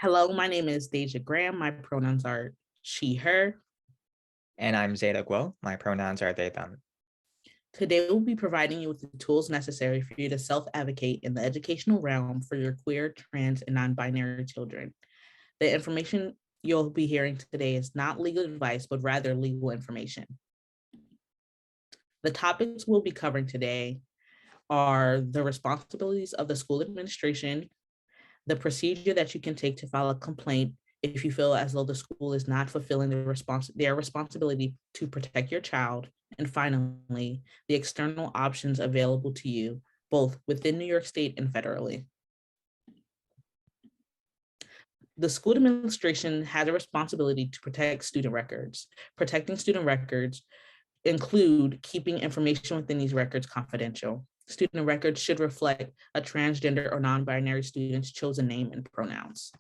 Hello, my name is Deja Graham. My pronouns are she, her. And I'm Zeta Guo. My pronouns are they, them. Today, we'll be providing you with the tools necessary for you to self-advocate in the educational realm for your queer, trans, and non-binary children. The information you'll be hearing today is not legal advice, but rather legal information. The topics we'll be covering today are the responsibilities of the school administration, the procedure that you can take to file a complaint if you feel as though the school is not fulfilling their responsibility to protect your child, and finally, the external options available to you, both within New York State and federally. The school administration has a responsibility to protect student records. Protecting student records include keeping information within these records confidential. Student records should reflect a transgender or non-binary student's chosen name and pronouns.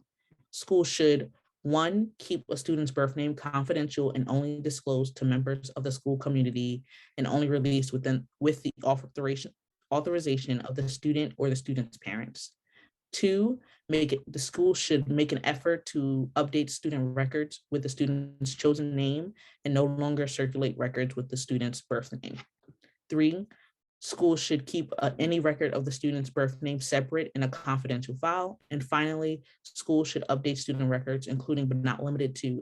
Schools should, 1, keep a student's birth name confidential and only disclosed to members of the school community and only released with the authorization of the student or the student's parents. 2, the school should make an effort to update student records with the student's chosen name and no longer circulate records with the student's birth name. 3, schools should keep any record of the student's birth name separate in a confidential file. And finally, schools should update student records, including but not limited to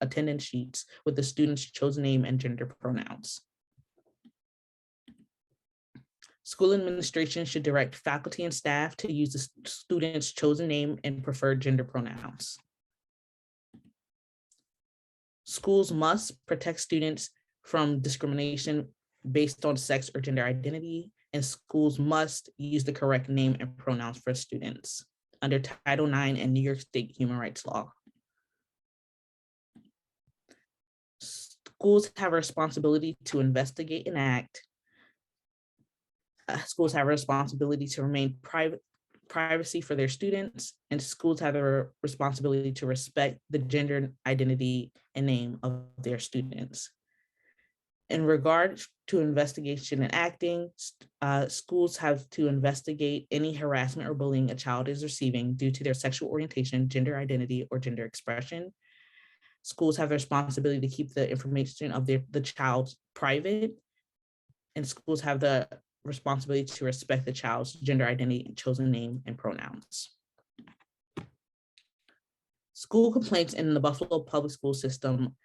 attendance sheets with the student's chosen name and gender pronouns. School administration should direct faculty and staff to use the student's chosen name and preferred gender pronouns. Schools must protect students from discrimination based on sex or gender identity, and schools must use the correct name and pronouns for students under Title IX and New York State human rights law. Schools have a responsibility to investigate and act. Schools have a responsibility to remain privacy for their students, and schools have a responsibility to respect the gender identity and name of their students. In regard to investigation and acting, schools have to investigate any harassment or bullying a child is receiving due to their sexual orientation, gender identity, or gender expression. Schools have the responsibility to keep the information of the child private, and schools have the responsibility to respect the child's gender identity, chosen name, and pronouns. School complaints in the Buffalo public school system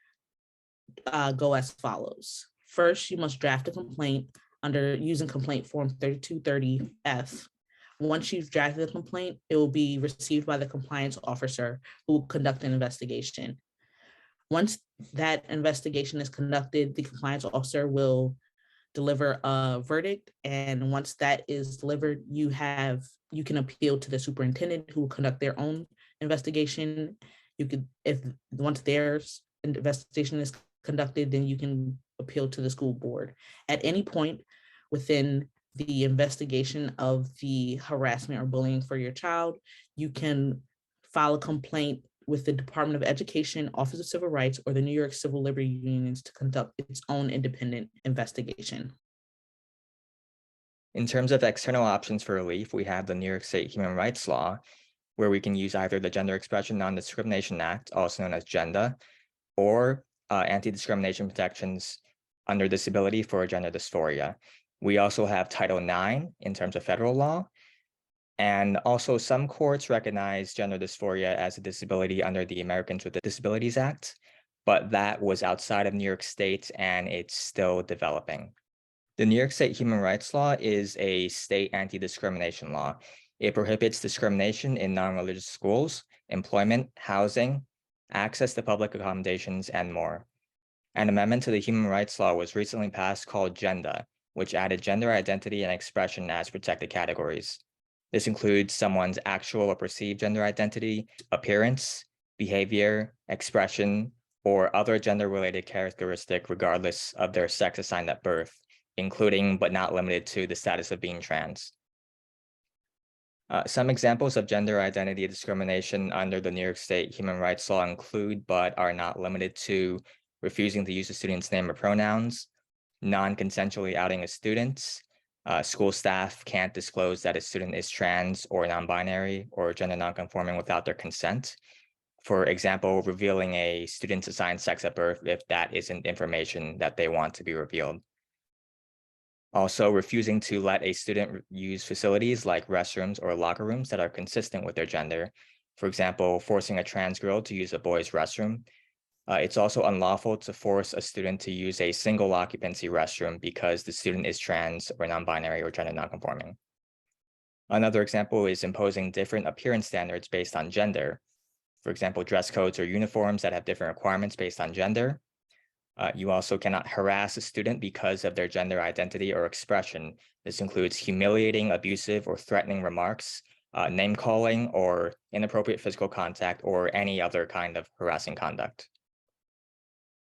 go as follows. First, you must draft a complaint using complaint form 3230F. Once you've drafted the complaint, it will be received by the compliance officer who will conduct an investigation. Once that investigation is conducted, the compliance officer will deliver a verdict. And once that is delivered, you can appeal to the superintendent who will conduct their own investigation. Once their investigation is conducted, then you can appeal to the school board. At any point within the investigation of the harassment or bullying for your child, you can file a complaint with the Department of Education, Office of Civil Rights, or the New York Civil Liberty Unions to conduct its own independent investigation. In terms of external options for relief, we have the New York State Human Rights Law, where we can use either the Gender Expression Non-Discrimination Act, also known as GENDA, or anti-discrimination protections under disability for gender dysphoria. We also have Title IX in terms of federal law. And also some courts recognize gender dysphoria as a disability under the Americans with Disabilities Act, but that was outside of New York State and it's still developing. The New York State Human Rights Law is a state anti-discrimination law. It prohibits discrimination in non-religious schools, employment, housing, access to public accommodations, and more. An amendment to the Human Rights Law was recently passed called GENDA, which added gender identity and expression as protected categories. This includes someone's actual or perceived gender identity, appearance, behavior, expression, or other gender-related characteristic regardless of their sex assigned at birth, including but not limited to the status of being trans. Some examples of gender identity discrimination under the New York State Human Rights Law include, but are not limited to, refusing to use a student's name or pronouns, non-consensually outing a student, School staff can't disclose that a student is trans or non-binary or gender non-conforming without their consent. For example, revealing a student's assigned sex at birth if that isn't information that they want to be revealed. Also, refusing to let a student use facilities like restrooms or locker rooms that are consistent with their gender. For example, forcing a trans girl to use a boys' restroom. It's also unlawful to force a student to use a single occupancy restroom because the student is trans or non-binary or gender non-conforming. Another example is imposing different appearance standards based on gender. For example, dress codes or uniforms that have different requirements based on gender. You also cannot harass a student because of their gender identity or expression. This includes humiliating, abusive, or threatening remarks, name calling, or inappropriate physical contact, or any other kind of harassing conduct.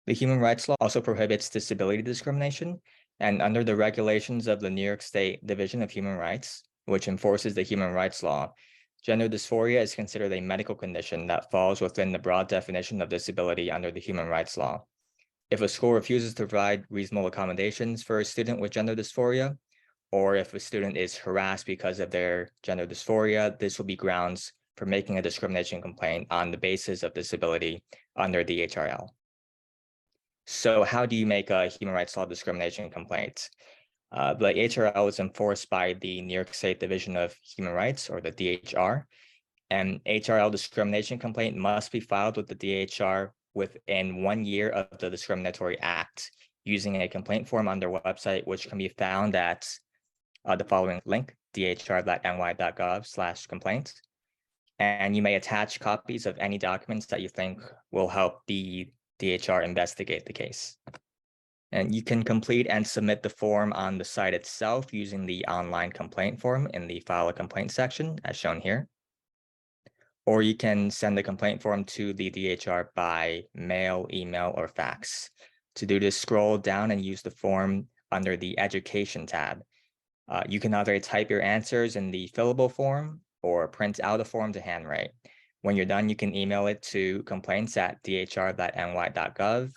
The human rights law also prohibits disability discrimination, and under the regulations of the New York State Division of Human Rights, which enforces the human rights law, gender dysphoria is considered a medical condition that falls within the broad definition of disability under the human rights law. If a school refuses to provide reasonable accommodations for a student with gender dysphoria, or if a student is harassed because of their gender dysphoria, this will be grounds for making a discrimination complaint on the basis of disability under the HRL. So how do you make a human rights law discrimination complaint? The HRL is enforced by the New York State Division of Human Rights, or the DHR. An HRL discrimination complaint must be filed with the DHR within 1 year of the discriminatory act using a complaint form on their website, which can be found at the following link, dhr.ny.gov/complaints. And you may attach copies of any documents that you think will help the DHR investigate the case. And you can complete and submit the form on the site itself using the online complaint form in the File a Complaint section, as shown here. Or you can send the complaint form to the DHR by mail, email, or fax. To do this, scroll down and use the form under the Education tab. You can either type your answers in the fillable form or print out a form to handwrite. When you're done, you can email it to complaints@dhr.ny.gov,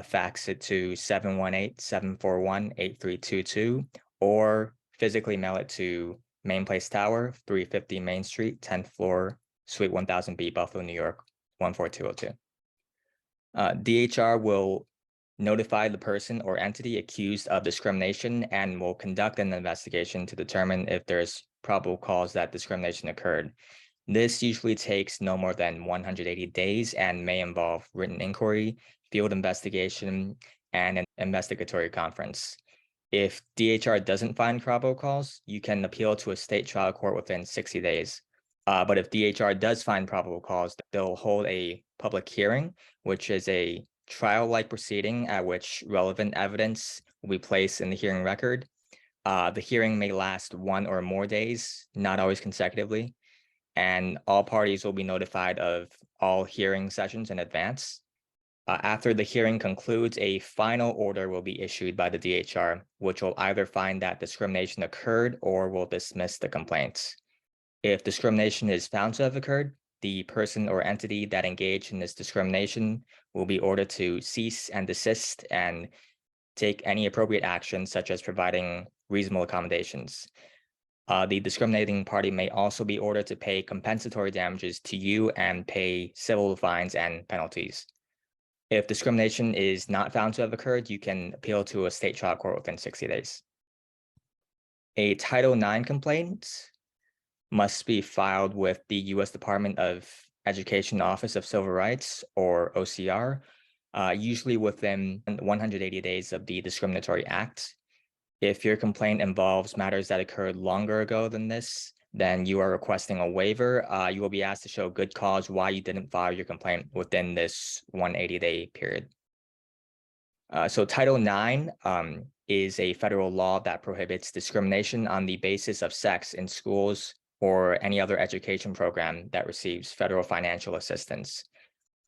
fax it to 718-741-8322, or physically mail it to Main Place Tower, 350 Main Street, 10th floor, Suite 1000B, Buffalo, New York, 14202. DHR will notify the person or entity accused of discrimination and will conduct an investigation to determine if there's probable cause that discrimination occurred. This usually takes no more than 180 days and may involve written inquiry, field investigation, and an investigatory conference. If DHR doesn't find probable cause, you can appeal to a state trial court within 60 days. But if DHR does find probable cause, they'll hold a public hearing, which is a trial-like proceeding at which relevant evidence will be placed in the hearing record. The hearing may last 1 or more days, not always consecutively, and all parties will be notified of all hearing sessions in advance. After the hearing concludes, a final order will be issued by the DHR, which will either find that discrimination occurred or will dismiss the complaint. If discrimination is found to have occurred, the person or entity that engaged in this discrimination will be ordered to cease and desist and take any appropriate action, such as providing reasonable accommodations. The discriminating party may also be ordered to pay compensatory damages to you and pay civil fines and penalties. If discrimination is not found to have occurred, you can appeal to a state trial court within 60 days. A Title IX complaint must be filed with the U.S. Department of Education Office of Civil Rights, or OCR, usually within 180 days of the discriminatory act. If your complaint involves matters that occurred longer ago than this, then you are requesting a waiver. You will be asked to show good cause why you didn't file your complaint within this 180-day period. So Title IX is a federal law that prohibits discrimination on the basis of sex in schools or any other education program that receives federal financial assistance.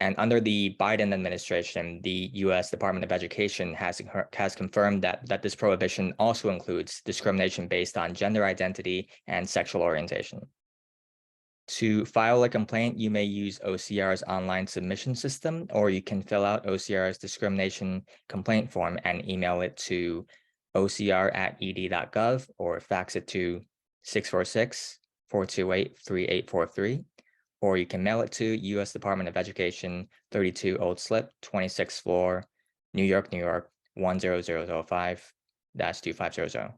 And under the Biden administration, the U.S. Department of Education has confirmed that this prohibition also includes discrimination based on gender identity and sexual orientation. To file a complaint, you may use OCR's online submission system, or you can fill out OCR's discrimination complaint form and email it to ocr@ed.gov, or fax it to 646-428-3843, or you can mail it to U.S. Department of Education, 32 Old Slip, 26th floor, New York, New York, 10005-2500.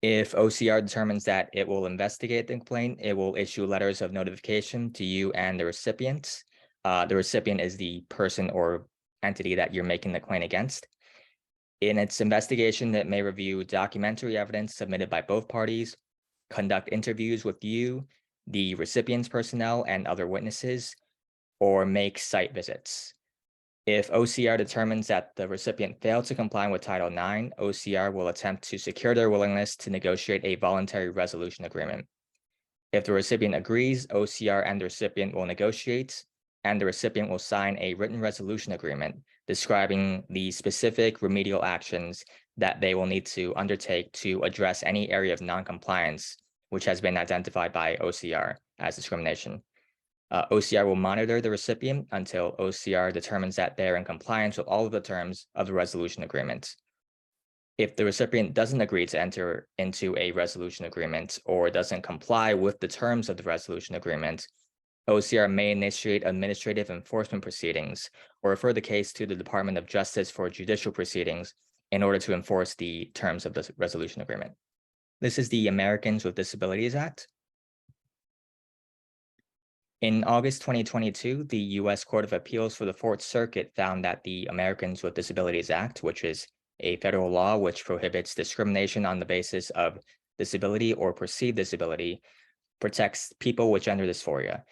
If OCR determines that it will investigate the complaint, it will issue letters of notification to you and the recipient. The recipient is the person or entity that you're making the claim against. In its investigation, it may review documentary evidence submitted by both parties, conduct interviews with you, the recipient's personnel, and other witnesses, or make site visits. If OCR determines that the recipient failed to comply with Title IX, OCR will attempt to secure their willingness to negotiate a voluntary resolution agreement. If the recipient agrees, OCR and the recipient will negotiate, and the recipient will sign a written resolution agreement describing the specific remedial actions that they will need to undertake to address any area of noncompliance which has been identified by OCR as discrimination. OCR will monitor the recipient until OCR determines that they're in compliance with all of the terms of the resolution agreement. If the recipient doesn't agree to enter into a resolution agreement or doesn't comply with the terms of the resolution agreement, OCR may initiate administrative enforcement proceedings or refer the case to the Department of Justice for judicial proceedings in order to enforce the terms of the resolution agreement. This is the Americans with Disabilities Act. In August 2022, the U.S. Court of Appeals for the Fourth Circuit found that the Americans with Disabilities Act, which is a federal law which prohibits discrimination on the basis of disability or perceived disability, protects people with gender dysphoria.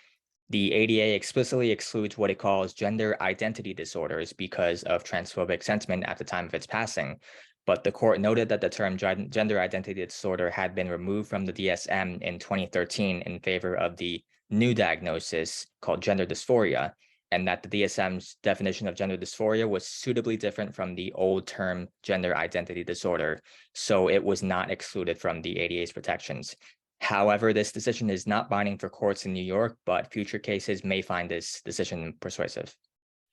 The ADA explicitly excludes what it calls gender identity disorders because of transphobic sentiment at the time of its passing. But the court noted that the term gender identity disorder had been removed from the DSM in 2013 in favor of the new diagnosis called gender dysphoria, and that the DSM's definition of gender dysphoria was suitably different from the old term gender identity disorder, so it was not excluded from the ADA's protections. However, this decision is not binding for courts in New York, but future cases may find this decision persuasive.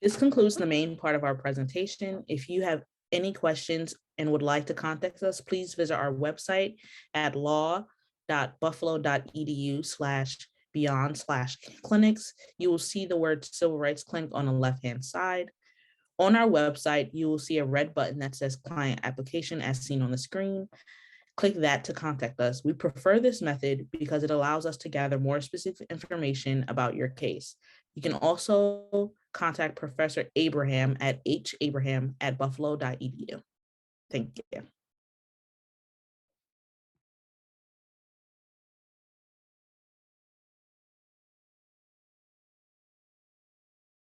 This concludes the main part of our presentation. If you have any questions and would like to contact us, please visit our website at law.buffalo.edu/beyond/clinics. You will see the word Civil Rights Clinic on the left-hand side. On our website, you will see a red button that says Client Application as seen on the screen. Click that to contact us. We prefer this method because it allows us to gather more specific information about your case. You can also contact Professor Abraham at habraham@buffalo.edu. Thank you.